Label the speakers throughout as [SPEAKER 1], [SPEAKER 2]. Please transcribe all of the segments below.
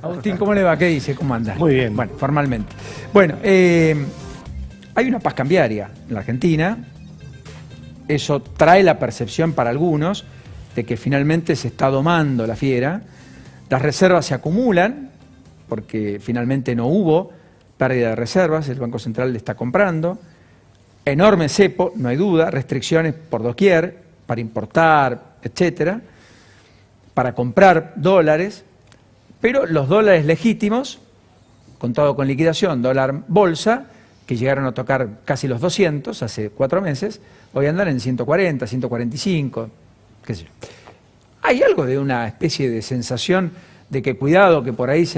[SPEAKER 1] Agustín, ¿cómo le va? ¿Qué dice? ¿Cómo anda?
[SPEAKER 2] Muy bien.
[SPEAKER 1] Bueno, formalmente. Bueno, hay una paz cambiaria en la Argentina. Eso trae la percepción para algunos de que finalmente se está domando la fiera. Las reservas se acumulan porque finalmente no hubo pérdida de reservas, el Banco Central le está comprando. Enorme cepo, no hay duda, restricciones por doquier para importar, etcétera, para comprar dólares, pero los dólares legítimos, contado con liquidación, dólar bolsa, que llegaron a tocar casi los 200 hace 4 meses, hoy andan en 140, 145, qué sé yo. Hay algo de una especie de sensación de que cuidado, que por ahí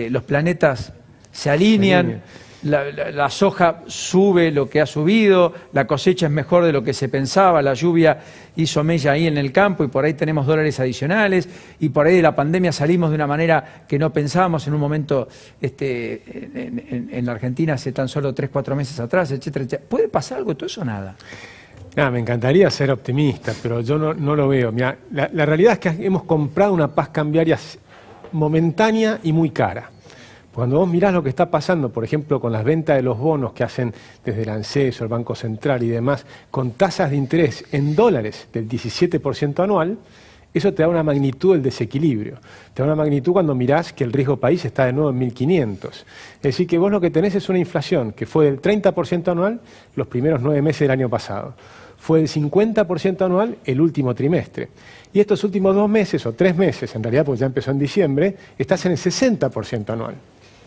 [SPEAKER 1] los planetas se alinean, la soja sube lo que ha subido, la cosecha es mejor de lo que se pensaba, la lluvia hizo mella ahí en el campo y por ahí tenemos dólares adicionales y por ahí de la pandemia salimos de una manera que no pensábamos en un momento en la Argentina hace tan solo 3, 4 meses atrás, etcétera, etcétera. ¿Puede pasar algo de todo eso o nada?
[SPEAKER 2] Me encantaría ser optimista, pero yo no lo veo. Mirá, la realidad es que hemos comprado una paz cambiaria momentánea y muy cara. Cuando vos mirás lo que está pasando, por ejemplo, con las ventas de los bonos que hacen desde el ANSES, el Banco Central y demás, con tasas de interés en dólares del 17% anual, eso te da una magnitud del desequilibrio. Te da una magnitud cuando mirás que el riesgo país está de nuevo en 1.500. Es decir, que vos lo que tenés es una inflación que fue del 30% anual los primeros 9 meses del año pasado. Fue del 50% anual el último trimestre. Y estos últimos 2 meses, o 3 meses, en realidad, porque ya empezó en diciembre, estás en el 60% anual.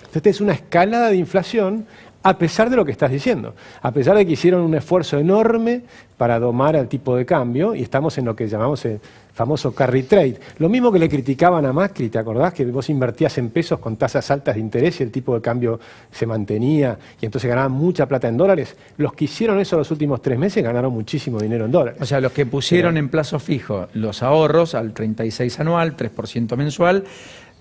[SPEAKER 2] Entonces es una escalada de inflación a pesar de lo que estás diciendo, a pesar de que hicieron un esfuerzo enorme para domar al tipo de cambio y estamos en lo que llamamos el famoso carry trade. Lo mismo que le criticaban a Macri, ¿te acordás? Que vos invertías en pesos con tasas altas de interés y el tipo de cambio se mantenía y entonces ganaban mucha plata en dólares. Los que hicieron eso los últimos 3 meses ganaron muchísimo dinero en dólares.
[SPEAKER 1] O sea, los que pusieron en plazo fijo los ahorros al 36 anual, 3% mensual,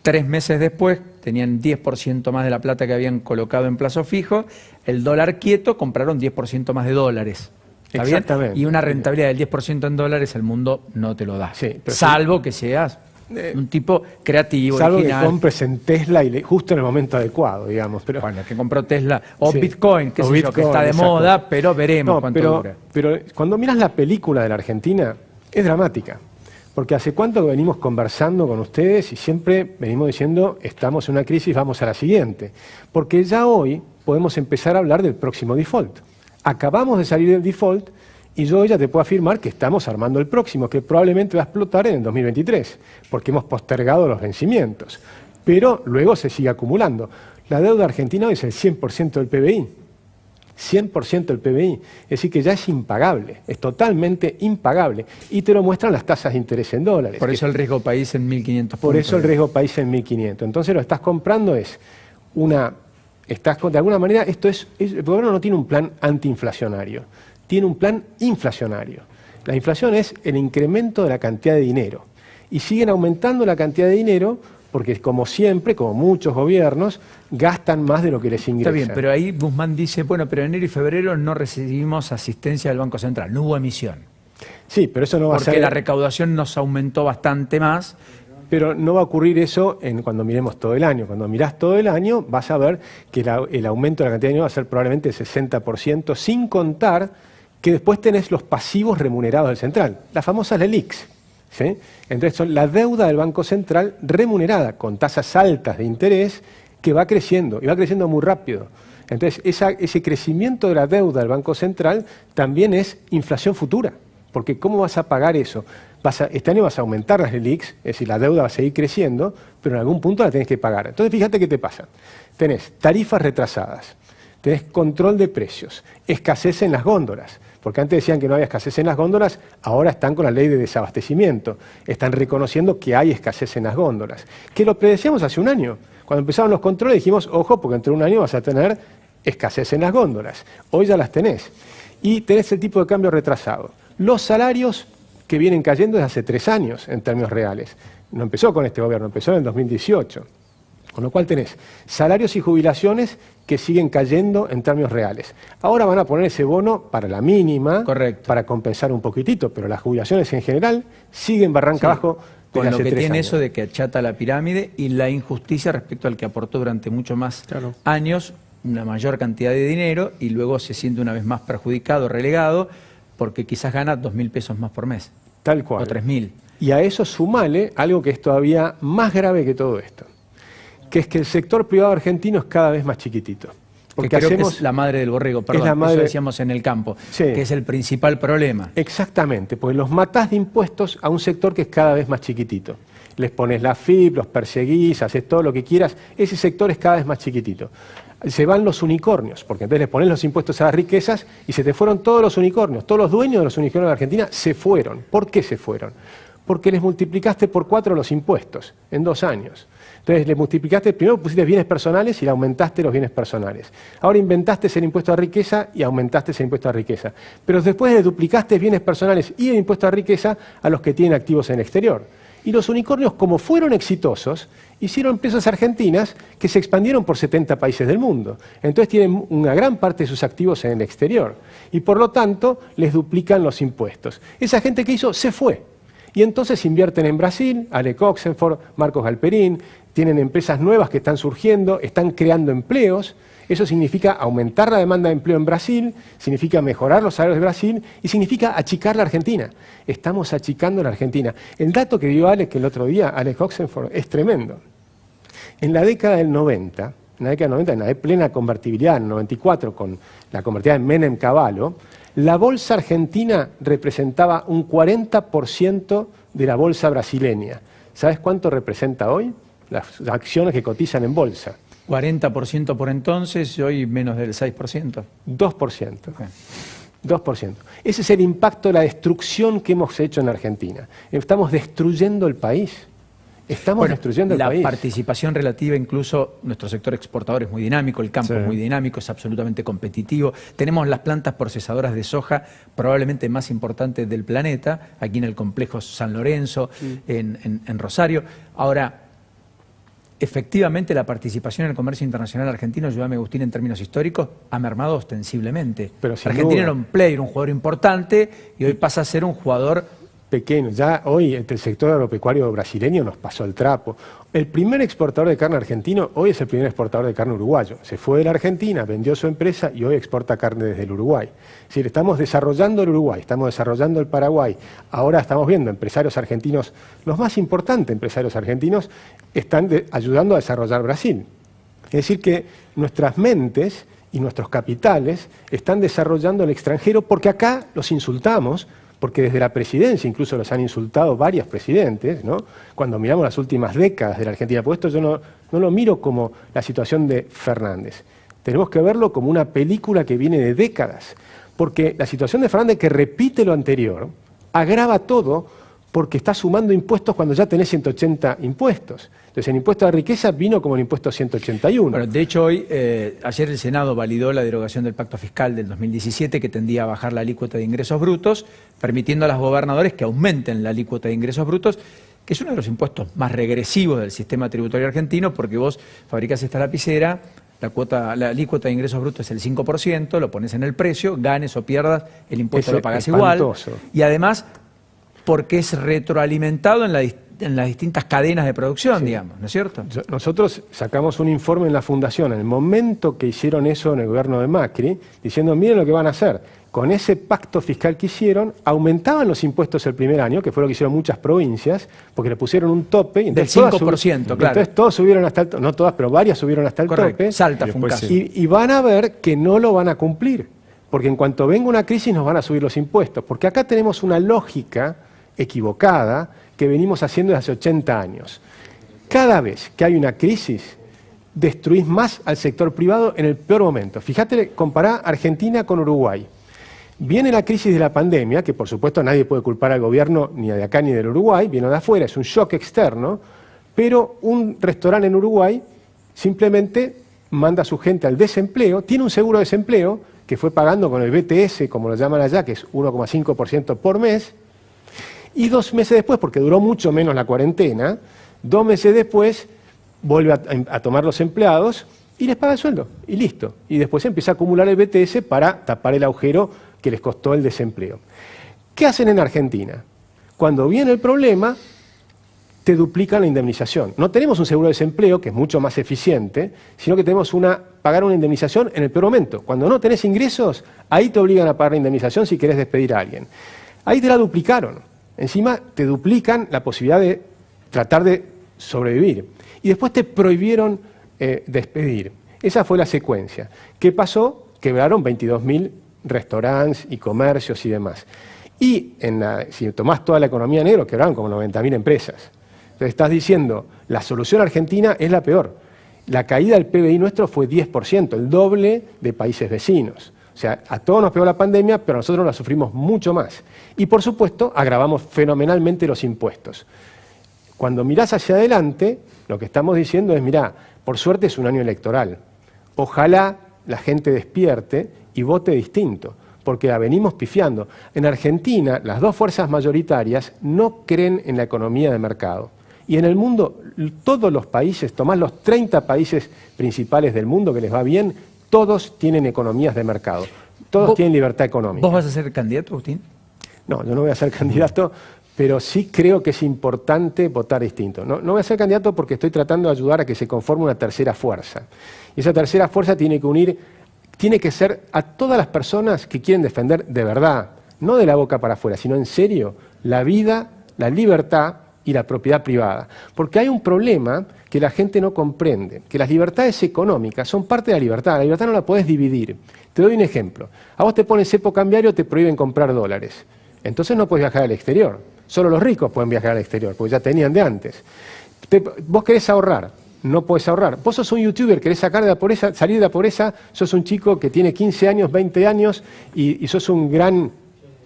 [SPEAKER 1] 3 meses después tenían 10% más de la plata que habían colocado en plazo fijo, el dólar quieto compraron 10% más de dólares. ¿Está
[SPEAKER 2] Exactamente.
[SPEAKER 1] bien? Y una rentabilidad del 10% en dólares el mundo no te lo da.
[SPEAKER 2] Sí,
[SPEAKER 1] salvo que seas un tipo creativo,
[SPEAKER 2] salvo
[SPEAKER 1] original.
[SPEAKER 2] que compres en Tesla y justo en el momento adecuado, digamos. Pero,
[SPEAKER 1] bueno, que compró Tesla o
[SPEAKER 2] sí,
[SPEAKER 1] Bitcoin, que sé yo, que está de moda, pero veremos cuánto dura.
[SPEAKER 2] Pero cuando miras la película de la Argentina, es dramática. Porque hace cuánto que venimos conversando con ustedes y siempre venimos diciendo estamos en una crisis, vamos a la siguiente. Porque ya hoy podemos empezar a hablar del próximo default. Acabamos de salir del default y yo ya te puedo afirmar que estamos armando el próximo, que probablemente va a explotar en el 2023, porque hemos postergado los vencimientos. Pero luego se sigue acumulando. La deuda argentina hoy es el 100% del PBI. 100% del PBI, es decir que ya es impagable, es totalmente impagable y te lo muestran las tasas de interés en dólares.
[SPEAKER 1] Por eso el riesgo país en 1.500 puntos.
[SPEAKER 2] Por eso el riesgo país en 1.500. Entonces lo estás comprando de alguna manera, el gobierno no tiene un plan antiinflacionario, tiene un plan inflacionario. La inflación es el incremento de la cantidad de dinero y siguen aumentando la cantidad de dinero porque como siempre, como muchos gobiernos, gastan más de lo que les ingresa.
[SPEAKER 1] Está bien, pero ahí Guzmán dice, bueno, pero en enero y febrero no recibimos asistencia del Banco Central, no hubo emisión.
[SPEAKER 2] Sí, pero eso no va a ser...
[SPEAKER 1] Porque la recaudación nos aumentó bastante más.
[SPEAKER 2] Pero no va a ocurrir eso cuando miremos todo el año. Cuando mirás todo el año vas a ver que el aumento de la cantidad de dinero va a ser probablemente el 60%, sin contar que después tenés los pasivos remunerados del central, las famosas LELIQs. ¿Sí? Entonces son la deuda del Banco Central remunerada con tasas altas de interés que va creciendo y va creciendo muy rápido. Entonces ese crecimiento de la deuda del Banco Central también es inflación futura, porque ¿cómo vas a pagar eso? Este año vas a aumentar las LELIQs, es decir, la deuda va a seguir creciendo, pero en algún punto la tenés que pagar. Entonces fíjate qué te pasa. Tenés tarifas retrasadas, tenés control de precios, escasez en las góndolas. Porque antes decían que no había escasez en las góndolas, ahora están con la ley de desabastecimiento. Están reconociendo que hay escasez en las góndolas. Que lo predecíamos hace un año. Cuando empezaron los controles dijimos, ojo, porque entre un año vas a tener escasez en las góndolas. Hoy ya las tenés. Y tenés el tipo de cambio retrasado. Los salarios que vienen cayendo desde hace 3 años en términos reales. No empezó con este gobierno, empezó en el 2018. Con lo cual tenés salarios y jubilaciones que siguen cayendo en términos reales. Ahora van a poner ese bono para la mínima,
[SPEAKER 1] correcto,
[SPEAKER 2] para compensar un poquitito, pero las jubilaciones en general siguen barranca abajo.
[SPEAKER 1] Con lo
[SPEAKER 2] hace
[SPEAKER 1] que
[SPEAKER 2] 3
[SPEAKER 1] tiene
[SPEAKER 2] años.
[SPEAKER 1] eso de que achata la pirámide y la injusticia respecto al que aportó durante mucho más
[SPEAKER 2] Claro.
[SPEAKER 1] años una mayor cantidad de dinero y luego se siente una vez más perjudicado, relegado, porque quizás gana 2.000 pesos más por mes.
[SPEAKER 2] Tal cual.
[SPEAKER 1] O 3.000.
[SPEAKER 2] Y a eso sumale algo que es todavía más grave que todo esto, que es que el sector privado argentino es cada vez más chiquitito.
[SPEAKER 1] Que creo que es la madre del borrego, perdón,
[SPEAKER 2] la madre-
[SPEAKER 1] eso decíamos en el campo,
[SPEAKER 2] Sí.
[SPEAKER 1] que es el principal problema.
[SPEAKER 2] Exactamente, porque los matás de impuestos a un sector que es cada vez más chiquitito. Les pones la FIP, los perseguís, haces todo lo que quieras, ese sector es cada vez más chiquitito. Se van los unicornios, porque entonces les pones los impuestos a las riquezas y se te fueron todos los unicornios. Todos los dueños de los unicornios de Argentina se fueron. ¿Por qué se fueron? Porque les multiplicaste por 4 los impuestos en 2 años. Entonces le multiplicaste, primero pusiste bienes personales y le aumentaste los bienes personales. Ahora inventaste el impuesto a riqueza y aumentaste ese impuesto a riqueza. Pero después le duplicaste bienes personales y el impuesto a riqueza a los que tienen activos en el exterior. Y los unicornios, como fueron exitosos, hicieron empresas argentinas que se expandieron por 70 países del mundo. Entonces tienen una gran parte de sus activos en el exterior. Y por lo tanto les duplican los impuestos. Esa gente que hizo se fue. Y entonces invierten en Brasil, Alec Oxenford, Marcos Galperín, tienen empresas nuevas que están surgiendo, están creando empleos. Eso significa aumentar la demanda de empleo en Brasil, significa mejorar los salarios de Brasil y significa achicar la Argentina. Estamos achicando la Argentina. El dato que dio Alec el otro día, Alec Oxenford, es tremendo. En la década del 90, en la de plena convertibilidad, en el 94, con la convertida en Menem Cavallo, la bolsa argentina representaba un 40% de la bolsa brasileña. ¿Sabes cuánto representa hoy? Las acciones que cotizan en bolsa.
[SPEAKER 1] 40% por entonces y hoy menos del 6%.
[SPEAKER 2] 2%.
[SPEAKER 1] Okay.
[SPEAKER 2] 2%. Ese es el impacto de la destrucción que hemos hecho en Argentina. Estamos destruyendo el país. Estamos destruyendo el país.
[SPEAKER 1] La participación relativa, incluso nuestro sector exportador es muy dinámico, el campo es muy dinámico, es absolutamente competitivo. Tenemos las plantas procesadoras de soja probablemente más importantes del planeta, aquí en el complejo San Lorenzo, en Rosario. Ahora, efectivamente la participación en el comercio internacional argentino, ayúdame Agustín, en términos históricos, ha mermado ostensiblemente.
[SPEAKER 2] Pero sin
[SPEAKER 1] Argentina
[SPEAKER 2] duda.
[SPEAKER 1] era un player, un jugador importante, y hoy pasa a ser un jugador
[SPEAKER 2] pequeño. Ya hoy el sector agropecuario brasileño nos pasó el trapo. El primer exportador de carne argentino hoy es el primer exportador de carne uruguayo. Se fue de la Argentina, vendió su empresa y hoy exporta carne desde el Uruguay. Es decir, estamos desarrollando el Uruguay, estamos desarrollando el Paraguay. Ahora estamos viendo empresarios argentinos, los más importantes empresarios argentinos, están ayudando a desarrollar Brasil. Es decir, que nuestras mentes y nuestros capitales están desarrollando el extranjero porque acá los insultamos, porque desde la presidencia incluso los han insultado varios presidentes, ¿no? Cuando miramos las últimas décadas de la Argentina, por esto yo no lo miro como la situación de Fernández, tenemos que verlo como una película que viene de décadas, porque la situación de Fernández, que repite lo anterior, agrava todo porque está sumando impuestos cuando ya tenés 180 impuestos. Entonces el impuesto de riqueza vino como el impuesto 181.
[SPEAKER 1] Bueno, de hecho, hoy, ayer el Senado validó la derogación del Pacto Fiscal del 2017 que tendía a bajar la alícuota de ingresos brutos, permitiendo a los gobernadores que aumenten la alícuota de ingresos brutos, que es uno de los impuestos más regresivos del sistema tributario argentino, porque vos fabricás esta lapicera, la alícuota de ingresos brutos es el 5%, lo pones en el precio, ganes o pierdas, el impuesto lo pagas igual. Y además, porque es retroalimentado en las distintas cadenas de producción, digamos, ¿no es cierto?
[SPEAKER 2] Nosotros sacamos un informe en la Fundación, en el momento que hicieron eso en el gobierno de Macri, diciendo, miren lo que van a hacer. Con ese pacto fiscal que hicieron, aumentaban los impuestos el primer año, que fue lo que hicieron muchas provincias, porque le pusieron un tope. Y
[SPEAKER 1] del 5%, claro.
[SPEAKER 2] Entonces todos subieron hasta el tope, no todas, pero varias subieron hasta el tope.
[SPEAKER 1] Salta, fue un caso.
[SPEAKER 2] Y van a ver que no lo van a cumplir, porque en cuanto venga una crisis nos van a subir los impuestos, porque acá tenemos una lógica equivocada que venimos haciendo desde hace 80 años. Cada vez que hay una crisis, destruís más al sector privado en el peor momento. Fíjate, compará Argentina con Uruguay. Viene la crisis de la pandemia, que por supuesto nadie puede culpar al gobierno ni de acá ni del Uruguay, viene de afuera, es un shock externo, pero un restaurante en Uruguay simplemente manda a su gente al desempleo, tiene un seguro de desempleo que fue pagando con el BTS, como lo llaman allá, que es 1,5% por mes, y 2 meses después, porque duró mucho menos la cuarentena, 2 meses después vuelve a tomar los empleados y les paga el sueldo, y listo. Y después empieza a acumular el BTS para tapar el agujero que les costó el desempleo. ¿Qué hacen en Argentina? Cuando viene el problema, te duplican la indemnización. No tenemos un seguro de desempleo, que es mucho más eficiente, sino que tenemos pagar una indemnización en el peor momento. Cuando no tenés ingresos, ahí te obligan a pagar la indemnización si querés despedir a alguien. Ahí te la duplicaron. Encima te duplican la posibilidad de tratar de sobrevivir. Y después te prohibieron despedir. Esa fue la secuencia. ¿Qué pasó? Quebraron 22.000 restaurantes y comercios y demás. Y si tomás toda la economía negra, quebraron como 90.000 empresas. Entonces estás diciendo, la solución argentina es la peor. La caída del PBI nuestro fue 10%, el doble de países vecinos. O sea, a todos nos pegó la pandemia, pero nosotros la sufrimos mucho más. Y por supuesto, agravamos fenomenalmente los impuestos. Cuando mirás hacia adelante, lo que estamos diciendo es, mirá, por suerte es un año electoral. Ojalá la gente despierte y vote distinto, porque la venimos pifiando. En Argentina, las dos fuerzas mayoritarias no creen en la economía de mercado. Y en el mundo, todos los países, tomás los 30 países principales del mundo que les va bien, todos tienen economías de mercado. Todos tienen libertad económica.
[SPEAKER 1] ¿Vos vas a ser candidato, Agustín?
[SPEAKER 2] No, yo no voy a ser candidato, pero sí creo que es importante votar distinto. No voy a ser candidato porque estoy tratando de ayudar a que se conforme una tercera fuerza. Y esa tercera fuerza tiene que ser a todas las personas que quieren defender de verdad, no de la boca para afuera, sino en serio, la vida, la libertad y la propiedad privada. Porque hay un problema que la gente no comprende, que las libertades económicas son parte de la libertad no la podés dividir. Te doy un ejemplo. A vos te ponen cepo cambiario, te prohíben comprar dólares. Entonces no podés viajar al exterior. Solo los ricos pueden viajar al exterior, porque ya tenían de antes. Vos querés ahorrar, no podés ahorrar. Vos sos un youtuber, querés salir de la pobreza, sos un chico que tiene 15 años, 20 años y sos un gran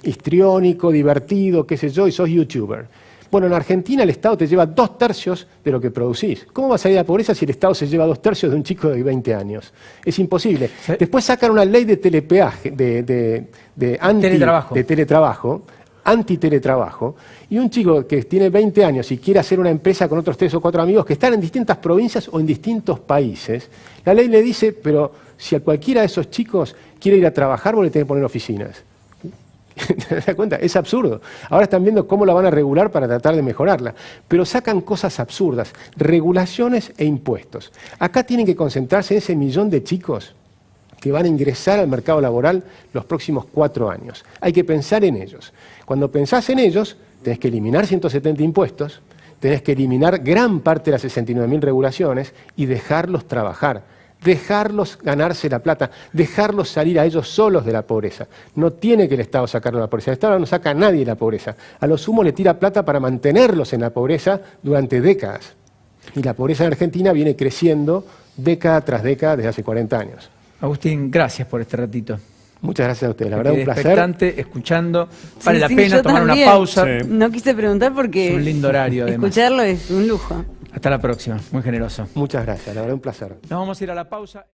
[SPEAKER 2] histriónico, divertido, qué sé yo, y sos youtuber. Bueno, en Argentina el Estado te lleva 2/3 de lo que producís. ¿Cómo vas a salir de la pobreza si el Estado se lleva 2/3 de un chico de 20 años? Es imposible.
[SPEAKER 1] Sí.
[SPEAKER 2] Después sacan una ley de telepeaje, de teletrabajo, antiteletrabajo, y un chico que tiene 20 años y quiere hacer una empresa con otros 3 o 4 amigos que están en distintas provincias o en distintos países, la ley le dice, pero si a cualquiera de esos chicos quiere ir a trabajar, vos le tenés que poner oficinas. ¿Te das cuenta? Es absurdo. Ahora están viendo cómo la van a regular para tratar de mejorarla. Pero sacan cosas absurdas, regulaciones e impuestos. Acá tienen que concentrarse en ese millón de chicos que van a ingresar al mercado laboral los próximos 4 años. Hay que pensar en ellos. Cuando pensás en ellos, tenés que eliminar 170 impuestos, tenés que eliminar gran parte de las 69.000 regulaciones y dejarlos trabajar. Dejarlos ganarse la plata, dejarlos salir a ellos solos de la pobreza. No tiene que el Estado sacarlos de la pobreza. El Estado no saca a nadie de la pobreza. A lo sumo le tira plata para mantenerlos en la pobreza durante décadas. Y la pobreza en Argentina viene creciendo década tras década desde hace 40 años.
[SPEAKER 1] Agustín, gracias por este ratito.
[SPEAKER 2] Muchas gracias a ustedes, la verdad un placer.
[SPEAKER 1] Expectante, escuchando. Vale la
[SPEAKER 3] Sí,
[SPEAKER 1] pena
[SPEAKER 3] yo
[SPEAKER 1] tomar
[SPEAKER 3] también.
[SPEAKER 1] una pausa.
[SPEAKER 4] Sí.
[SPEAKER 3] No quise preguntar porque
[SPEAKER 1] Es un lindo horario, además.
[SPEAKER 3] escucharlo es un lujo.
[SPEAKER 1] Hasta la próxima. Muy generoso.
[SPEAKER 2] Muchas gracias, la verdad un placer.
[SPEAKER 1] Nos vamos a ir a la pausa.